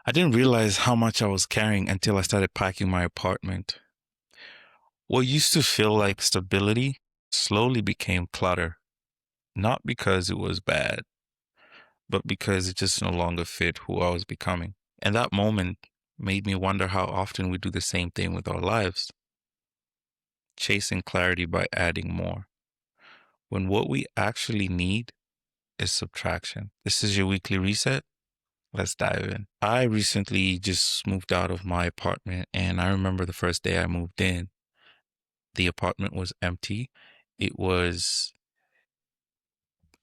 I didn't realize how much I was carrying until I started packing my apartment. What used to feel like stability slowly became clutter, not because it was bad, but because it just no longer fit who I was becoming. And that moment made me wonder how often we do the same thing with our lives, chasing clarity by adding more, when what we actually need is subtraction. This is your weekly reset. Let's dive in. I recently just moved out of my apartment, and I remember the first day I moved in, the apartment was empty. It was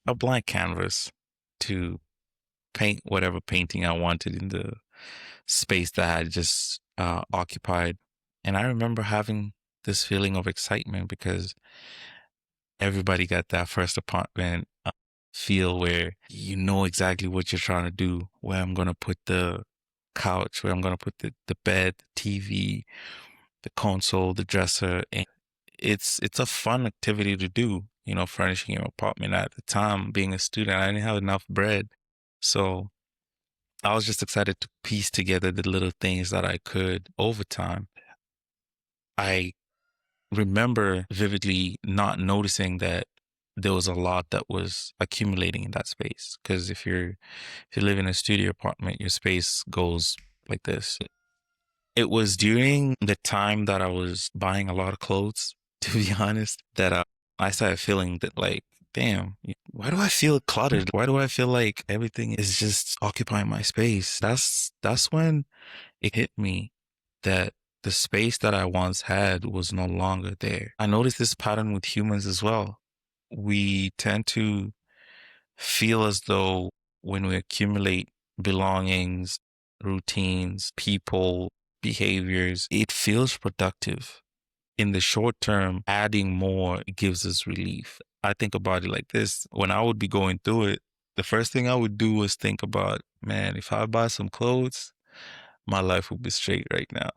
a blank canvas to paint whatever painting I wanted in the space that I had just occupied. And I remember having this feeling of excitement because everybody got that first apartment feel where you know exactly what you're trying to do, where I'm going to put the couch, where I'm going to put the bed, the TV, the console, the dresser. And it's a fun activity to do, furnishing your apartment. At the time, being a student, I didn't have enough bread. So I was just excited to piece together the little things that I could over time. I remember vividly not noticing that there was a lot that was accumulating in that space. Because if you live in a studio apartment, your space goes like this. It was during the time that I was buying a lot of clothes, to be honest, that I started feeling that like, damn, why do I feel cluttered? Why do I feel like everything is just occupying my space? That's when it hit me that the space that I once had was no longer there. I noticed this pattern with humans as well. We tend to feel as though when we accumulate belongings, routines, people, behaviors, it feels productive. In the short term, adding more gives us relief. I think about it like this. When I would be going through it, the first thing I would do was think about, man, if I buy some clothes, my life would be straight right now.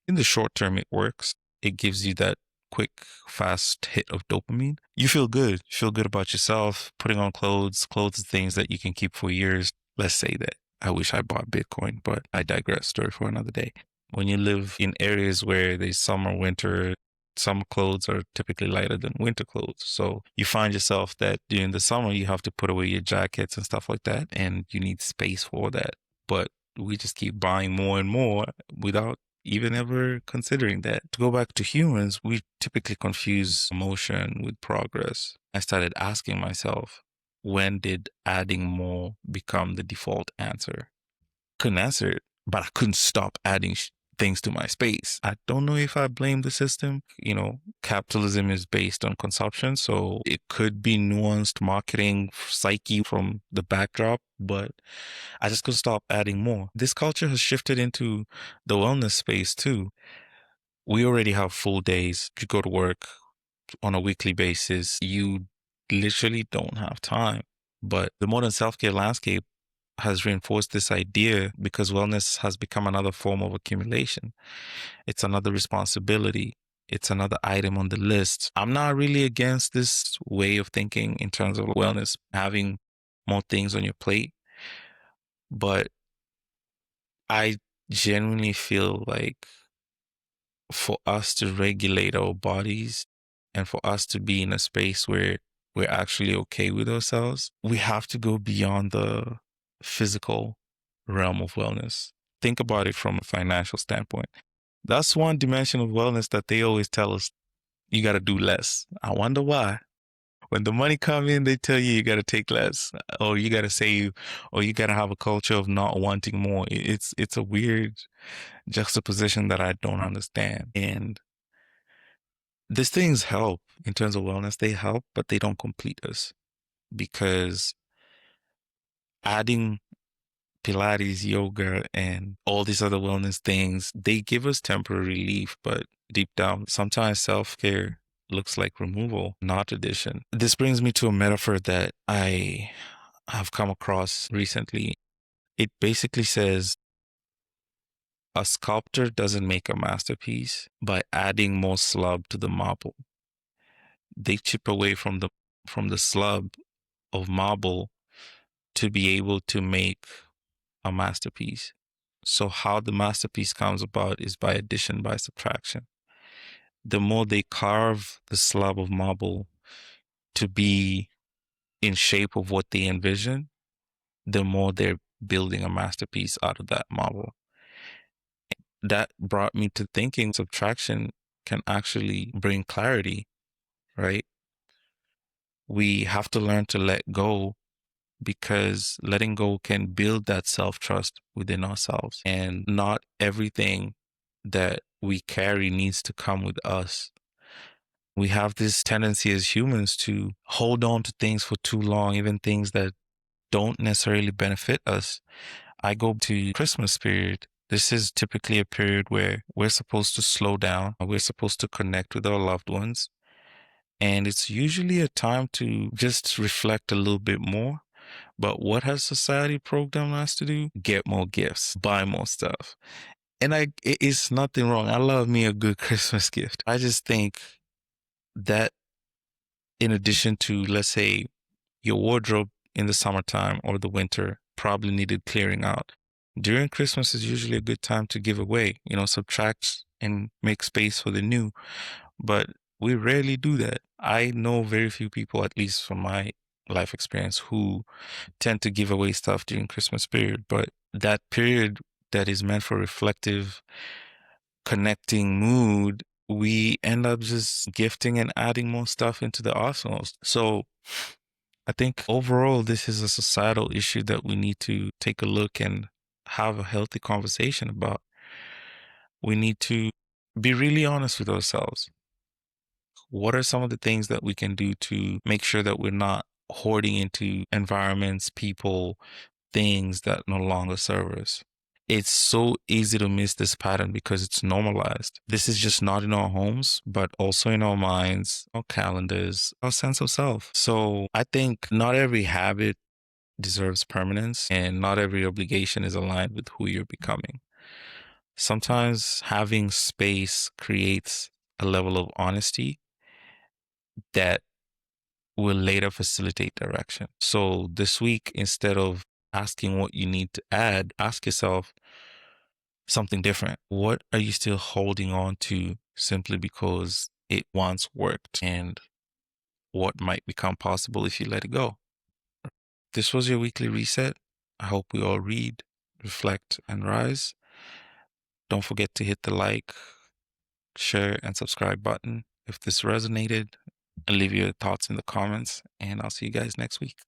In the short term, it works. It gives you that quick, fast hit of dopamine. You feel good. You feel good about yourself, putting on clothes. Clothes are things that you can keep for years. Let's say that. I wish I bought Bitcoin, but I digress. Story for another day. When you live in areas where there's summer, winter, summer clothes are typically lighter than winter clothes. So you find yourself that during the summer, you have to put away your jackets and stuff like that, and you need space for that. But we just keep buying more and more without even ever considering that. To go back to humans, we typically confuse emotion with progress. I started asking myself, when did adding more become the default answer? Couldn't answer it, but I couldn't stop adding things to my space. I don't know if I blame the system. Capitalism is based on consumption, so it could be nuanced marketing psyche from the backdrop, but I just couldn't stop adding more. This culture has shifted into the wellness space too. We already have full days. You go to work on a weekly basis. You literally don't have time. But the modern self-care landscape has reinforced this idea because wellness has become another form of accumulation. It's another responsibility. It's another item on the list. I'm not really against this way of thinking in terms of wellness, having more things on your plate, but I genuinely feel like for us to regulate our bodies and for us to be in a space where we're actually okay with ourselves, we have to go beyond the physical realm of wellness. Think about it from a financial standpoint. That's one dimension of wellness that they always tell us you got to do less. I wonder why. When the money come in, they tell you got to take less, or you got to save, or you got to have a culture of not wanting more. It's a weird juxtaposition that I don't understand. And these things help in terms of wellness. They help, but they don't complete us because adding Pilates, yoga, and all these other wellness things, they give us temporary relief, but deep down, sometimes self-care looks like removal, not addition. This brings me to a metaphor that I have come across recently. It basically says a sculptor doesn't make a masterpiece by adding more slab to the marble. They chip away from the slab of marble to be able to make a masterpiece. So how the masterpiece comes about is by addition, by subtraction. The more they carve the slab of marble to be in shape of what they envision, the more they're building a masterpiece out of that marble. That brought me to thinking subtraction can actually bring clarity, right? We have to learn to let go because letting go can build that self trust within ourselves. And not everything that we carry needs to come with us. We have this tendency as humans to hold on to things for too long, even things that don't necessarily benefit us. I go to Christmas period. This is typically a period where we're supposed to slow down. We're supposed to connect with our loved ones. And it's usually a time to just reflect a little bit more. But what has society programmed us to do? Get more gifts, buy more stuff. And it's nothing wrong. I love me a good Christmas gift. I just think that in addition to, let's say, your wardrobe in the summertime or the winter probably needed clearing out. During Christmas is usually a good time to give away, subtract and make space for the new. But we rarely do that. I know very few people, at least from my life experience, who tend to give away stuff during Christmas period. But that period that is meant for reflective, connecting mood, we end up just gifting and adding more stuff into the arsenals. So I think overall, this is a societal issue that we need to take a look and have a healthy conversation about. We need to be really honest with ourselves. What are some of the things that we can do to make sure that we're not hoarding into environments, people, things that no longer serve us? It's so easy to miss this pattern because it's normalized. This is just not in our homes, but also in our minds, our calendars, our sense of self. So I think not every habit deserves permanence and not every obligation is aligned with who you're becoming. Sometimes having space creates a level of honesty that will later facilitate direction. So this week, instead of asking what you need to add, ask yourself something different. What are you still holding on to simply because it once worked? And what might become possible if you let it go? This was your weekly reset. I hope we all read, reflect, and rise. Don't forget to hit the like, share, and subscribe button if this resonated. And leave your thoughts in the comments. And I'll see you guys next week.